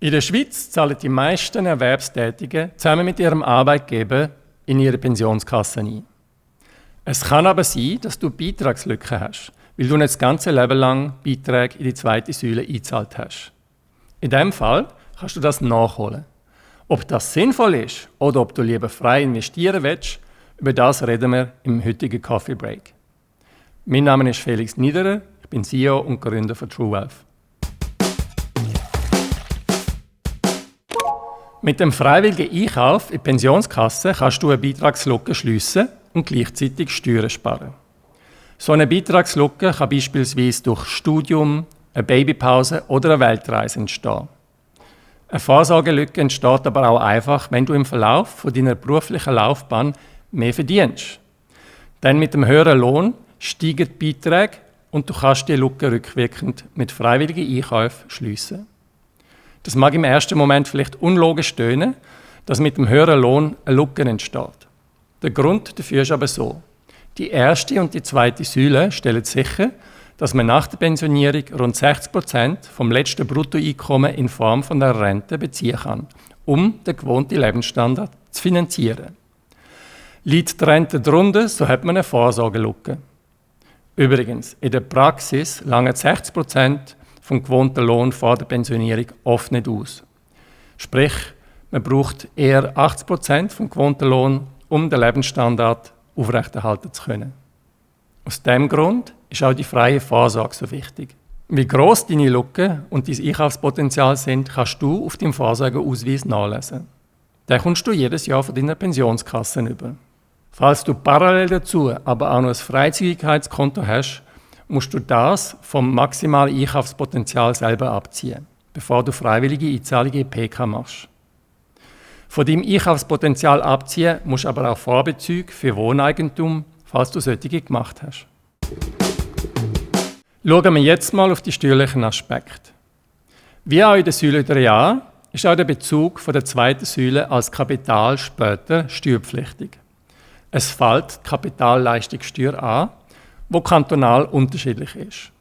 In der Schweiz zahlen die meisten Erwerbstätigen zusammen mit ihrem Arbeitgeber in ihre Pensionskasse ein. Es kann aber sein, dass du Beitragslücken hast, weil du nicht das ganze Leben lang Beiträge in die zweite Säule eingezahlt hast. In diesem Fall kannst du das nachholen. Ob das sinnvoll ist oder ob du lieber frei investieren willst, über das reden wir im heutigen Coffee Break. Mein Name ist Felix Niederer, ich bin CEO und Gründer von TrueWealth. Mit dem freiwilligen Einkauf in die Pensionskasse kannst du eine Beitragslücke schliessen und gleichzeitig Steuern sparen. So eine Beitragslücke kann beispielsweise durch Studium, eine Babypause oder eine Weltreise entstehen. Eine Vorsorgelücke entsteht aber auch einfach, wenn du im Verlauf von deiner beruflichen Laufbahn mehr verdienst. Denn mit dem höheren Lohn steigen die Beiträge und du kannst die Lücke rückwirkend mit freiwilligen Einkäufen schliessen. Das mag im ersten Moment vielleicht unlogisch tönen, dass mit dem höheren Lohn eine Lücke entsteht. Der Grund dafür ist aber so: Die erste und die zweite Säule stellen sicher, dass man nach der Pensionierung rund 60% vom letzten Bruttoeinkommen in Form von der Rente beziehen kann, um den gewohnten Lebensstandard zu finanzieren. Liegt die Rente drunter, so hat man eine Vorsorgelücke. Übrigens, in der Praxis langen 60% vom gewohnten Lohn vor der Pensionierung oft nicht aus. Sprich, man braucht eher 80% vom gewohnten Lohn, um den Lebensstandard aufrechterhalten zu können. Aus diesem Grund ist auch die freie Vorsorge so wichtig. Wie gross deine Lücke und dein Einkaufspotenzial sind, kannst du auf deinem Vorsorgeausweis nachlesen. Den kommst du jedes Jahr von deiner Pensionskasse über. Falls du parallel dazu aber auch noch ein Freizügigkeitskonto hast, musst du das vom maximalen Einkaufspotenzial selber abziehen, bevor du freiwillige Einzahlungen in PK machst. Von deinem Einkaufspotenzial abziehen musst du aber auch Vorbezüge für Wohneigentum, falls du solche gemacht hast. Schauen wir jetzt mal auf die steuerlichen Aspekte. Wie auch in der Säule 3a ist auch der Bezug von der zweiten Säule als Kapital später steuerpflichtig. Es fällt die Kapitalleistungssteuer an, die kantonal unterschiedlich ist.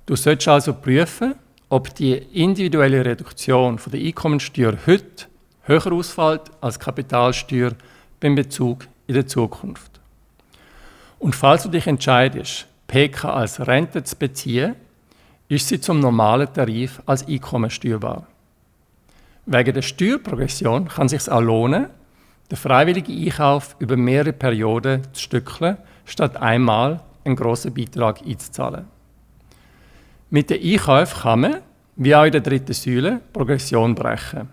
Du solltest also prüfen, ob die individuelle Reduktion von der Einkommensteuer heute höher ausfällt als Kapitalsteuer beim Bezug in der Zukunft. Und falls du dich entscheidest, PK als Rente zu beziehen, ist sie zum normalen Tarif als Einkommen steuerbar. Wegen der Steuerprogression kann es sich auch lohnen, den freiwilligen Einkauf über mehrere Perioden zu stückeln, statt einmal einen grossen Beitrag einzuzahlen. Mit den Einkäufen kann man, wie auch in der dritten Säule, Progression brechen.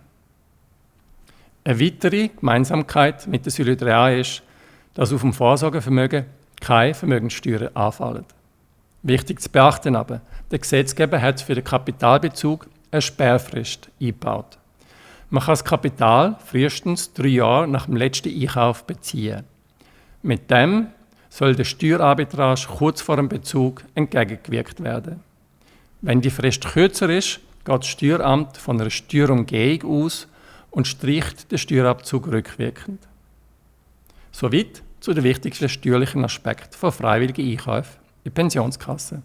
Eine weitere Gemeinsamkeit mit der Säule 3a ist, dass auf dem Vorsorgevermögen keine Vermögenssteuern anfallen. Wichtig zu beachten aber, der Gesetzgeber hat für den Kapitalbezug eine Sperrfrist eingebaut. Man kann das Kapital frühestens 3 Jahre nach dem letzten Einkauf beziehen. Mit dem soll der Steuerarbitrage kurz vor dem Bezug entgegengewirkt werden. Wenn die Frist kürzer ist, geht das Steueramt von einer Steuerumgehung aus und streicht den Steuerabzug rückwirkend. Soweit zu den wichtigsten steuerlichen Aspekten von freiwilligen Einkäufen in Pensionskassen.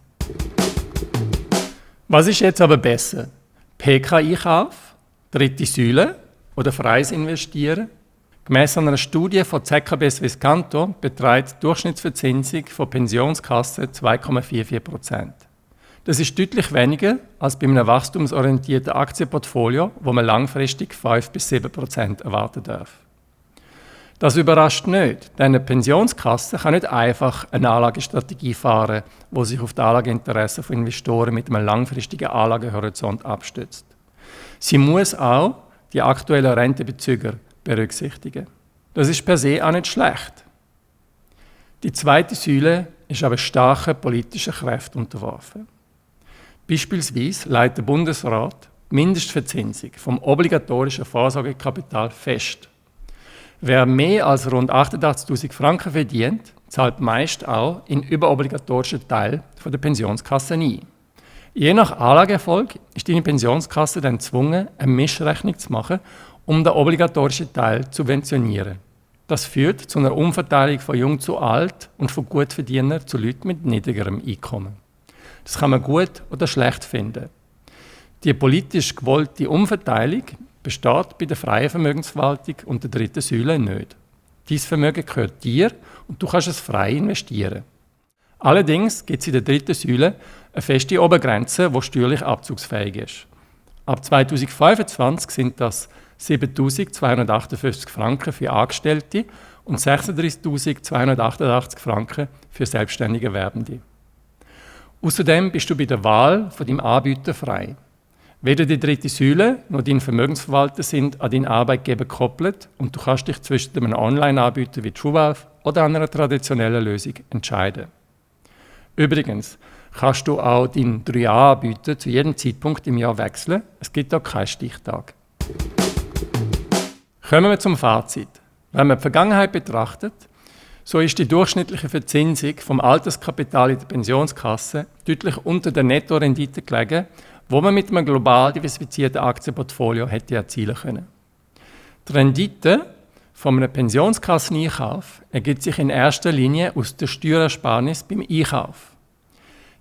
Was ist jetzt aber besser? PK-Einkauf, dritte Säule oder freies Investieren? Gemäss einer Studie von ZKB Swisscanto beträgt die Durchschnittsverzinsung von Pensionskassen 2,44%. Das ist deutlich weniger als bei einem wachstumsorientierten Aktienportfolio, wo man langfristig 5-7% erwarten darf. Das überrascht nicht, denn eine Pensionskasse kann nicht einfach eine Anlagestrategie fahren, die sich auf die Anlageinteressen von Investoren mit einem langfristigen Anlagehorizont abstützt. Sie muss auch die aktuellen Rentebezüger berücksichtigen. Das ist per se auch nicht schlecht. Die zweite Säule ist aber starken politischen Kräften unterworfen. Beispielsweise legt der Bundesrat die Mindestverzinsung vom obligatorischen Vorsorgekapital fest. Wer mehr als rund 88'000 Franken verdient, zahlt meist auch in überobligatorischen Teil der Pensionskasse ein. Je nach Anlageerfolg ist deine Pensionskasse dann gezwungen, eine Mischrechnung zu machen, um den obligatorischen Teil zu subventionieren. Das führt zu einer Umverteilung von jung zu alt und von Gutverdienern zu Leuten mit niedrigerem Einkommen. Das kann man gut oder schlecht finden. Die politisch gewollte Umverteilung besteht bei der freien Vermögensverwaltung und der dritten Säule nicht. Dein Vermögen gehört dir und du kannst es frei investieren. Allerdings gibt es in der dritten Säule eine feste Obergrenze, die steuerlich abzugsfähig ist. Ab 2025 sind das 7.258 Franken für Angestellte und 36.288 Franken für selbstständige Erwerbende. Außerdem bist du bei der Wahl von deinem Anbieter frei. Weder die dritte Säule noch dein Vermögensverwalter sind an deinen Arbeitgeber gekoppelt und du kannst dich zwischen einem Online-Anbieter wie TrueWealth oder einer traditionellen Lösung entscheiden. Übrigens kannst du auch deinen 3A-Anbieter zu jedem Zeitpunkt im Jahr wechseln. Es gibt auch keinen Stichtag. Kommen wir zum Fazit. Wenn man die Vergangenheit betrachtet, so ist die durchschnittliche Verzinsung vom Alterskapital in der Pensionskasse deutlich unter der Nettorendite gelegen, wo man mit einem global diversifizierten Aktienportfolio hätte erzielen können. Die Rendite von einem Pensionskasseneinkauf ergibt sich in erster Linie aus der Steuerersparnis beim Einkauf.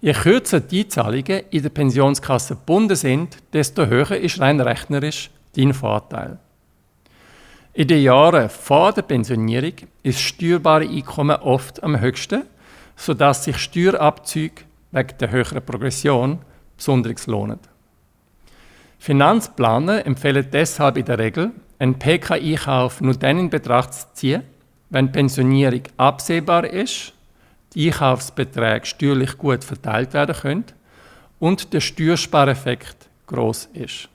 Je kürzer die Einzahlungen in der Pensionskasse gebunden sind, desto höher ist rein rechnerisch dein Vorteil. In den Jahren vor der Pensionierung ist das steuerbare Einkommen oft am höchsten, sodass sich Steuerabzüge wegen der höheren Progression besonders lohnen. Finanzplaner empfehlen deshalb in der Regel, einen PK-Einkauf nur dann in Betracht zu ziehen, wenn die Pensionierung absehbar ist, die Einkaufsbeträge steuerlich gut verteilt werden können und der Steuerspareffekt gross ist.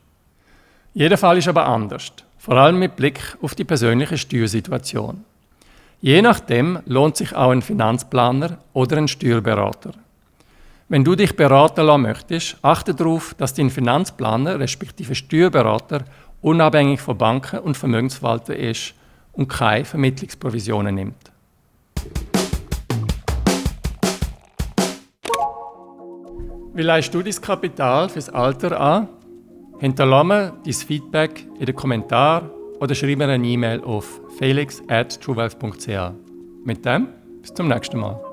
Jeder Fall ist aber anders, vor allem mit Blick auf die persönliche Steuersituation. Je nachdem lohnt sich auch ein Finanzplaner oder ein Steuerberater. Wenn du dich beraten lassen möchtest, achte darauf, dass dein Finanzplaner respektive Steuerberater unabhängig von Banken und Vermögensverwaltern ist und keine Vermittlungsprovisionen nimmt. Wie leistest du dein Kapital fürs Alter an? Hinterlasse mir dein Feedback in den Kommentaren oder schreibe mir eine E-Mail auf felix@truewealth.ch. Mit dem bis zum nächsten Mal.